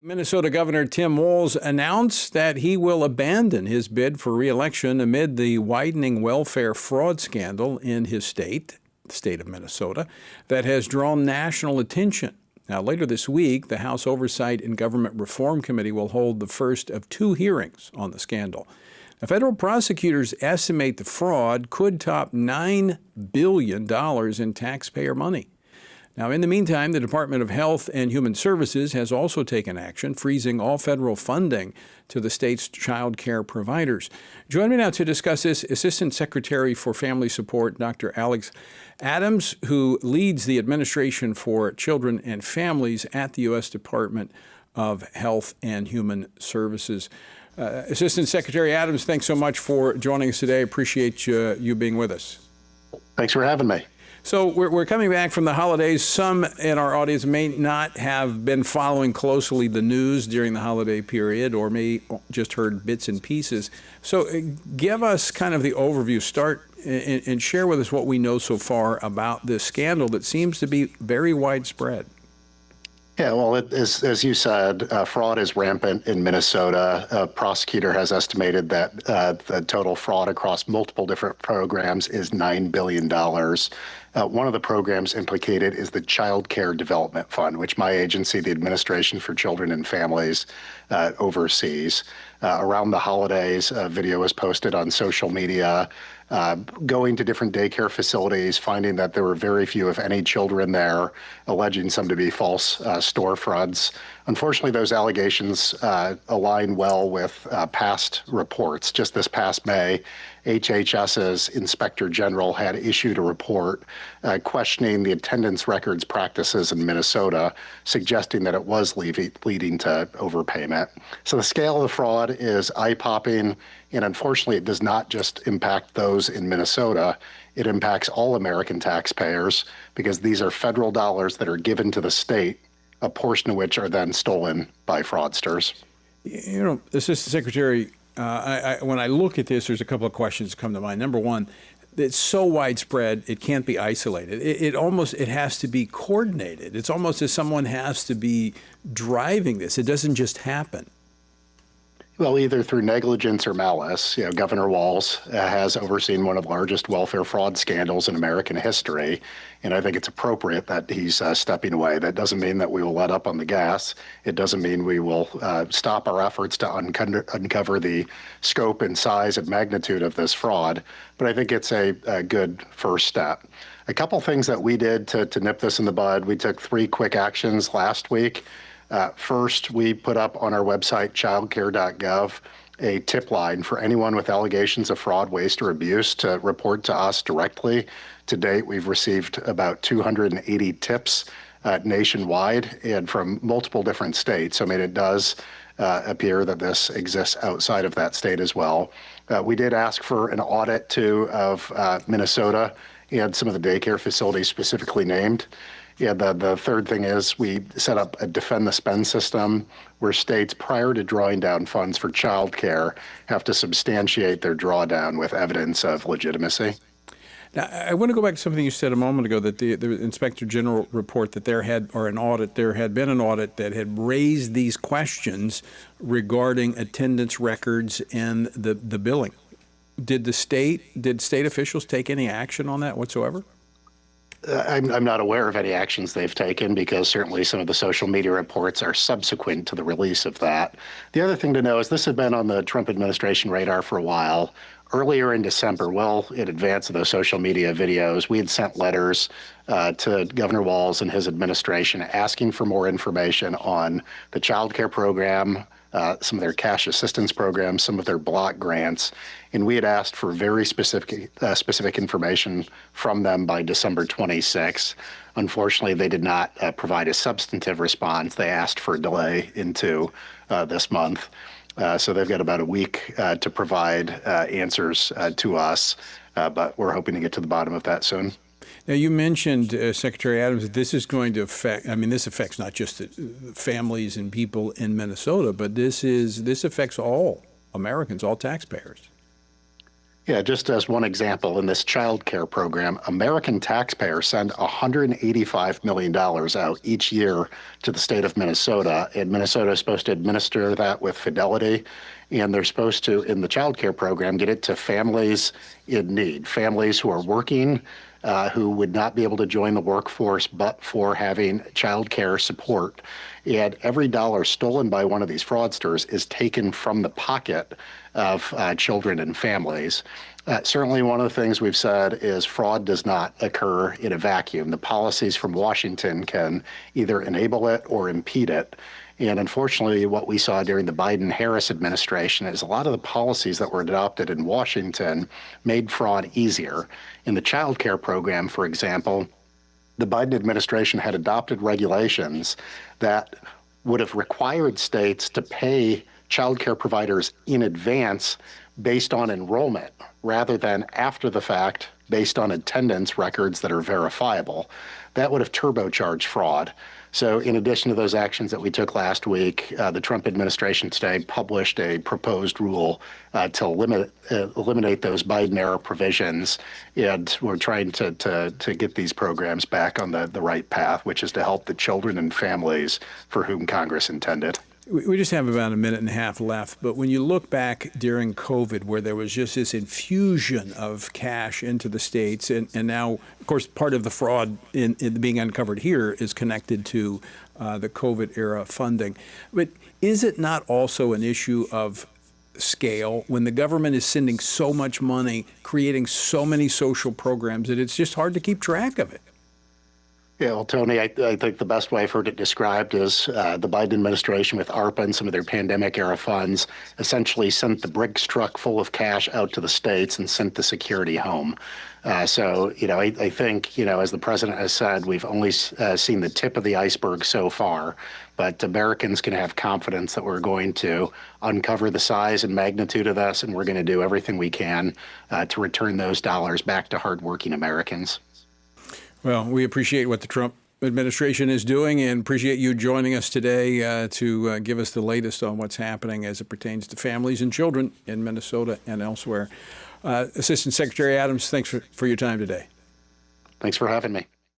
Minnesota Governor Tim Walz announced that he will abandon his bid for re-election amid the widening welfare fraud scandal in his state, the state of Minnesota, that has drawn national attention. Now, later this week, the House Oversight and Government Reform Committee will hold the first of two hearings on the scandal. Now, federal prosecutors estimate the fraud could top $9 billion in taxpayer money. Now, in the meantime, the Department of Health and Human Services has also taken action, freezing all federal funding to the state's child care providers. Join me now to discuss this, Assistant Secretary for Family Support, Dr. Alex Adams, who leads the Administration for Children and Families at the U.S. Department of Health and Human Services. Assistant Secretary Adams, thanks so much for joining us today. Appreciate you being with us. Thanks for having me. So we're coming back from the holidays. Some in our audience may not have been following closely the news during the holiday period or may just heard bits and pieces. So give us kind of the overview. Start and share with us what we know so far about this scandal that seems to be very widespread. Yeah, well, as you said, fraud is rampant in Minnesota. A prosecutor has estimated that the total fraud across multiple different programs is $9 billion. One of the programs implicated is the Child Care Development Fund, which my agency, the Administration for Children and Families, oversees. Around the holidays, a video was posted on social media going to different daycare facilities, finding that there were very few, if any, children there, alleging some to be false storefronts. Unfortunately, those allegations align well with past reports. Just this past May, HHS's Inspector General had issued a report questioning the attendance records practices in Minnesota, suggesting that it was leading to overpayment. So the scale of the fraud is eye-popping, and unfortunately, it does not just impact those in Minnesota. It impacts all American taxpayers because these are federal dollars that are given to the state, a portion of which are then stolen by fraudsters. You know, Assistant Secretary, when I look at this, there's a couple of questions that come to mind. Number one, it's so widespread, it can't be isolated. It has to be coordinated. It's almost as someone has to be driving this. It doesn't just happen. Well, either through negligence or malice. Governor Walz has overseen one of the largest welfare fraud scandals in American history, and I think it's appropriate that he's stepping away. That doesn't mean that we will let up on the gas. It doesn't mean we will stop our efforts to uncover the scope and size and magnitude of this fraud, but I think it's a good first step. A couple things that we did to nip this in the bud. We took 3 quick actions last week. First, we put up on our website, childcare.gov, a tip line for anyone with allegations of fraud, waste, or abuse to report to us directly. To date, we've received about 280 tips nationwide and from multiple different states. I mean, it does appear that this exists outside of that state as well. We did ask for an audit, too, of Minnesota and some of the daycare facilities specifically named. Yeah, the third thing is we set up a defend the spend system where states, prior to drawing down funds for child care, have to substantiate their drawdown with evidence of legitimacy. Now, I want to go back to something you said a moment ago, that the Inspector General report that there had been an audit that had raised these questions regarding attendance records and the billing. Did state officials take any action on that whatsoever? I'm not aware of any actions they've taken because certainly some of the social media reports are subsequent to the release of that. The other thing to know is this had been on the Trump administration radar for a while. Earlier in December, well in advance of those social media videos, we had sent letters to Governor Walz and his administration asking for more information on the child care program, some of their cash assistance programs, some of their block grants, and we had asked for very specific information from them by December 26th. Unfortunately, they did not provide a substantive response. They asked for a delay into this month. So they've got about a week to provide answers to us, but we're hoping to get to the bottom of that soon. Now, you mentioned, Secretary Adams, that this is going to affect, this affects not just the families and people in Minnesota, but this affects all Americans, all taxpayers. Yeah, just as one example, in this child care program, American taxpayers send $185 million out each year to the state of Minnesota, and Minnesota is supposed to administer that with fidelity, and they're supposed to, in the child care program, get it to families in need, families who are working, who would not be able to join the workforce but for having child care support. And every dollar stolen by one of these fraudsters is taken from the pocket of children and families. Certainly, one of the things we've said is fraud does not occur in a vacuum. The policies from Washington can either enable it or impede it. And unfortunately, what we saw during the Biden-Harris administration is a lot of the policies that were adopted in Washington made fraud easier. In the child care program, for example, the Biden administration had adopted regulations that would have required states to pay child care providers in advance based on enrollment rather than after the fact based on attendance records that are verifiable. That would have turbocharged fraud. So in addition to those actions that we took last week, the Trump administration today published a proposed rule to eliminate those Biden-era provisions. And we're trying to get these programs back on the right path, which is to help the children and families for whom Congress intended. We just have about a minute and a half left, but when you look back during COVID, where there was just this infusion of cash into the states, and now, of course, part of the fraud in being uncovered here is connected to the COVID era funding. But is it not also an issue of scale when the government is sending so much money, creating so many social programs, that it's just hard to keep track of it? Yeah, well, Tony, I think the best way I've heard it described is the Biden administration with ARPA and some of their pandemic era funds essentially sent the bricks truck full of cash out to the states and sent the security home. So, I think, as the president has said, we've only seen the tip of the iceberg so far, but Americans can have confidence that we're going to uncover the size and magnitude of this, and we're going to do everything we can to return those dollars back to hardworking Americans. Well, we appreciate what the Trump administration is doing and appreciate you joining us today to give us the latest on what's happening as it pertains to families and children in Minnesota and elsewhere. Assistant Secretary Adams, thanks for your time today. Thanks for having me.